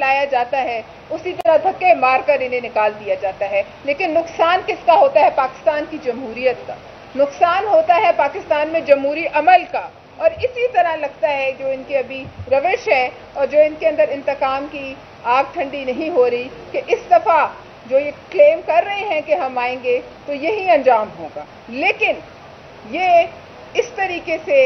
लाया जाता है उसी तरह धक्के मार कर इन्हें निकाल दिया जाता है। लेकिन नुकसान किसका होता है? पाकिस्तान की जमहूरियत का नुकसान होता है, पाकिस्तान में जमहूरी अमल का। और इसी तरह लगता है जो इनकी अभी रविश है और जो इनके अंदर इंतकाम की आग ठंडी नहीं हो रही कि इस दफा जो ये क्लेम कर रहे हैं कि हम आएंगे तो यही अंजाम होगा। लेकिन ये इस तरीके से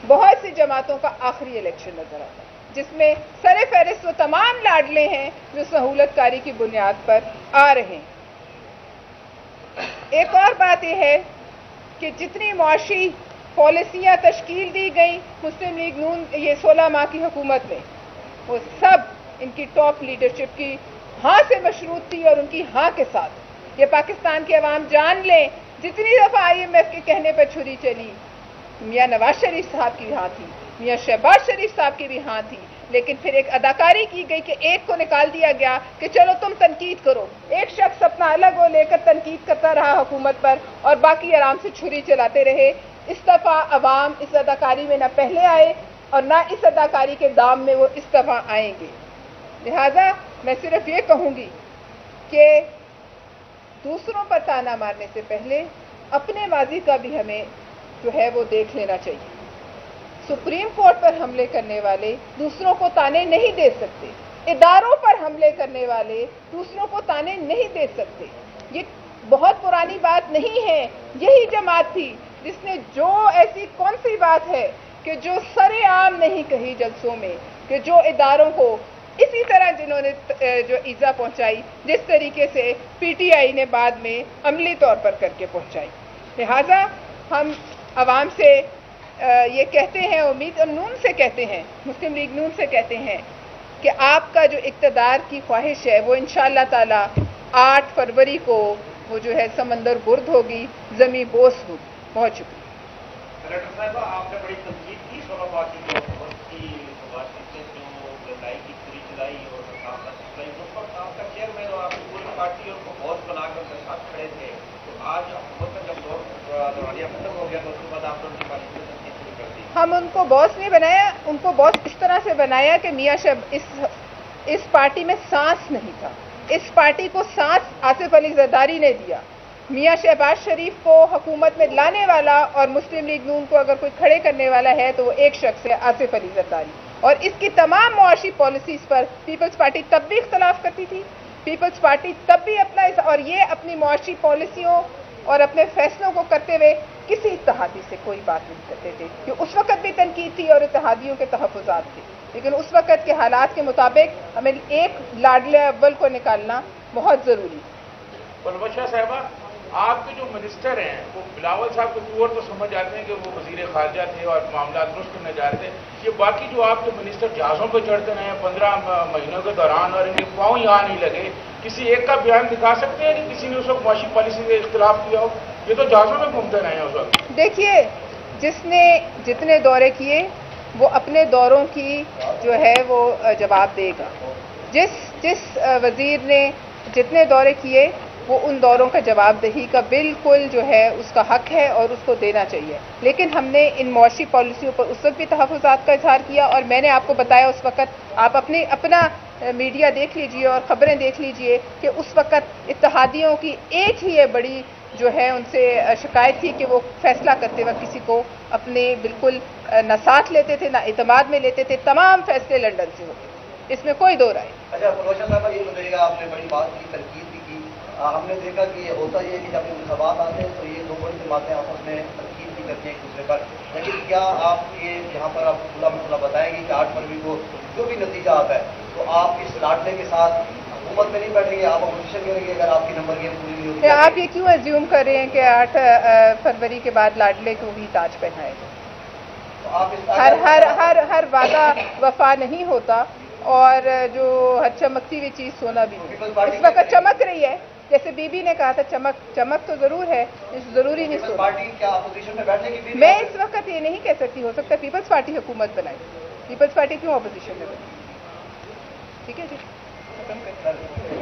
बहुत सी जमातों का आखिरी इलेक्शन नजर आता है जिसमें सरे फहरिस्त वो तमाम लाडले हैं जो सहूलतकारी की बुनियाद पर आ रहे हैं। एक और बात यह है कि जितनी मुआशी पॉलिसियां तश्कील दी गई मुस्लिम लीग नून ये 16 माह की हुकूमत में, वो सब इनकी टॉप लीडरशिप की हाँ से मशरूत थी और उनकी हाँ के साथ। ये पाकिस्तान की अवाम जान लें, जितनी दफा IMF के कहने पर छुरी चली, मियां नवाज शरीफ साहब की भी हाँ थी, मियां शहबाज शरीफ साहब की भी हाँ थी, लेकिन फिर एक अदाकारी की गई कि एक को निकाल दिया गया कि चलो तुम तनकीद करो। एक शख्स अपना अलग वो लेकर तनकीद करता रहा हुकूमत पर और बाकी आराम से छुरी चलाते रहे। इस दफा अवाम इस अदाकारी में न पहले आए और न इस अदाकारी के दाम में वो इस दफा आएंगे। लिहाजा मैं सिर्फ ये कहूंगी कि दूसरों पर ताना मारने से पहले अपने माजी का भी हमें जो है वो देख लेना चाहिए। सुप्रीम कोर्ट पर हमले करने वाले दूसरों को ताने नहीं दे सकते, इदारों पर हमले करने वाले दूसरों को ताने नहीं दे सकते। ये बहुत पुरानी बात नहीं है, यही जमात थी जिसने जो ऐसी कौन सी बात है कि जो सरेआम नहीं कही जलसों में, कि जो इदारों को इसी तरह जिन्होंने जो ईजा पहुंचाई जिस तरीके से PTI ने बाद में अमली तौर पर करके पहुंचाई। लिहाजा हम आवाम से ये कहते हैं, उम्मीद नून से कहते हैं, मुस्लिम लीग नून से कहते हैं कि आपका जो इक़्तिदार की ख्वाहिश है वो इंशाअल्लाह ताला 8 फरवरी को वो जो है समंदर गुर्द होगी, ज़मीं बोस होगी। बहुत शुक्रिया। कलेक्टर साहिबा, आपने बड़ी तनकीद की सोलाबाद की जो बातचीत जो लड़ाई की पूरी चलाई और चलाई, उस वक्त आपका चेयरमैन और आपकी पूरी पार्टी उनको बॉस बनाकर उनके साथ खड़े थे। तो आज हुकूमत का जब दौरानिया खत्म हो गया तो उसके बाद आपने उनकी पार्टी में तनकीद शुरू कर दी। हम उनको बॉस नहीं बनाया, उनको बॉस इस तरह से बनाया कि मियां इस पार्टी में सांस नहीं था। इस पार्टी को सांस आसिफ अली जरदारी ने दिया। मियां शहबाज शरीफ को हुकूमत में लाने वाला और मुस्लिम लीग नून को अगर कोई खड़े करने वाला है तो वो एक शख्स है, आसिफ अली जरदारी। और इसकी तमाम मुआशी पॉलिसीज पर पीपल्स पार्टी तब भी इख्तलाफ करती थी, पीपल्स पार्टी तब भी अपना और ये अपनी मुआशी पॉलिसियों और अपने फैसलों को करते हुए किसी इत्तेहादी से कोई बात नहीं करते थे कि उस वक्त भी तनकीद थी और इत्तेहादियों के तहफ़्फ़ुज़ात थे। लेकिन उस वक्त के हालात के मुताबिक हमें एक लाडले अव्वल को निकालना बहुत ज़रूरी है। पलवशा साहबा, आपके जो मिनिस्टर हैं वो बिलावल साहब को टूर तो समझ आते हैं कि वो वज़ीर ख़ारजा थे और मामला दुरुस्त करने जा रहे थे। ये बाकी जो आपके मिनिस्टर जहाज़ों पर चढ़ते रहे 15 महीनों के दौरान और इनके पाँव यहाँ नहीं लगे, किसी एक का बयान दिखा सकते हैं कि किसी ने उस वक्त मुआशी पॉलिसी से इख्तिलाफ किया हो? ये तो जहाज़ों में घूमते रहे हैं उस वक्त। देखिए, जिसने जितने दौरे किए वो अपने दौरों की जो है वो जवाब देगा। जिस वज़ीर ने जितने दौरे किए वो उन दौरों का जवाबदेही का बिल्कुल जो है उसका हक है और उसको देना चाहिए। लेकिन हमने इन मुआशी पॉलिसियों पर उस वक्त भी तहफ़्फ़ुज़ात का इज़हार किया और मैंने आपको बताया उस वक्त, आप अपना मीडिया देख लीजिए और ख़बरें देख लीजिए कि उस वक्त इत्तेहादियों की एक ही ये बड़ी जो है उनसे शिकायत थी कि वो फैसला करते वक्त किसी को अपने बिल्कुल न साथ लेते थे ना इतमाद में लेते थे। तमाम फैसले लंदन से होते, इसमें कोई दो राय। अच्छा फरोशा साहब, ये बताइएगा, आपने बड़ी बात की, तनकीद भी की, हमने देखा कि होता ये है कि जब इंतखाबात आते हैं तो ये दो बड़ी जमातें आपस में तनकीद भी करती हैं एक दूसरे पर। लेकिन क्या आप ये यहाँ पर आप खुला मसला बताएंगे कि 8 फरवरी को जो भी नतीजा आता है तो आप इस लाडले के साथ हुकूमत में नहीं बैठेंगे, आप अपोजिशन करेंगे अगर आपकी नंबर गेम पूरी नहीं होती? आप ये क्यों एज्यूम कर रहे हैं कि 8 फरवरी के बाद लाडले को भी ताज पहनाएगा? तो आप इस हर वादा वफा नहीं होता और जो हर चमकती हुई चीज सोना भी नहीं। इस वक्त चमक रही है, जैसे बीबी ने कहा था चमक तो जरूर है, जरूरी नहीं सोना। पार्टी क्या अपोजिशन में बैठने की? मैं इस वक्त ये नहीं कह सकती, हो सकता है पीपल्स पार्टी हुकूमत बनाए। पीपल्स पार्टी क्यों अपोजिशन में बनी? ठीक है जी, खत्म करते हैं।